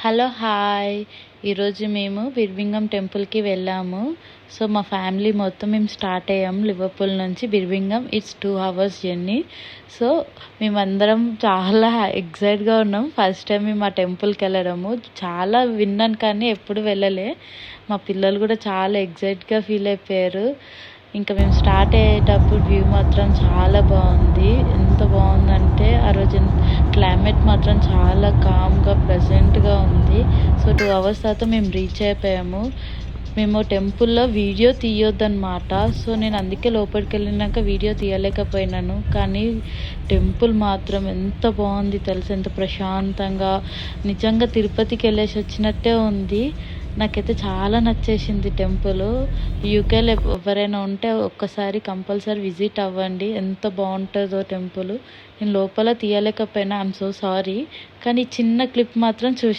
Hello hi. ఈరోజు మేము బిర్మింగం టెంపుల్కి వెళ్ళాము. సో మా ఫ్యామిలీ మొత్తం మేము స్టార్ట్ అయ్యాము లివర్పూల్ నుంచి. బిర్మింగం ఇట్స్ 2 hours జర్నీ. సో మేమందరం చాలా ఎక్సైట్గా ఉన్నాం. ఫస్ట్ టైం మేము ఆ టెంపుల్కి వెళ్ళడము. చాలా విన్నాను కానీ ఎప్పుడు వెళ్ళలే. మా పిల్లలు కూడా చాలా ఎక్సైట్గా ఫీల్ అయిపోయారు. ఇంకా మేము స్టార్ట్ అయ్యేటప్పుడు వ్యూ మాత్రం చాలా బాగుంది. ఎంత బాగుందంటే ఆ రోజు క్లైమేట్ మాత్రం చాలా కామ్గా ప్లెజెంట్గా ఉంది. సో 2 hours తర్వాత మేము రీచ్ అయిపోయాము. మేము టెంపుల్లో వీడియో తీయొద్దన్నమాట. సో నేను అందుకే లోపలికి వెళ్ళినాక వీడియో తీయలేకపోయినాను. కానీ టెంపుల్ మాత్రం ఎంత బాగుంది తెలుసు, ఎంత ప్రశాంతంగా, నిజంగా తిరుపతికి వెళ్ళేసి వచ్చినట్టే ఉంది. నాకైతే చాలా నచ్చేసింది టెంపుల్. యూకేలో ఎవరైనా ఉంటే ఒక్కసారి కంపల్సరీ విజిట్ అవ్వండి. ఎంత బాగుంటుందో టెంపుల్. నేను లోపల తీయలేకపోయినా, ఐఎమ్ సో సారీ. కానీ చిన్న క్లిప్ మాత్రం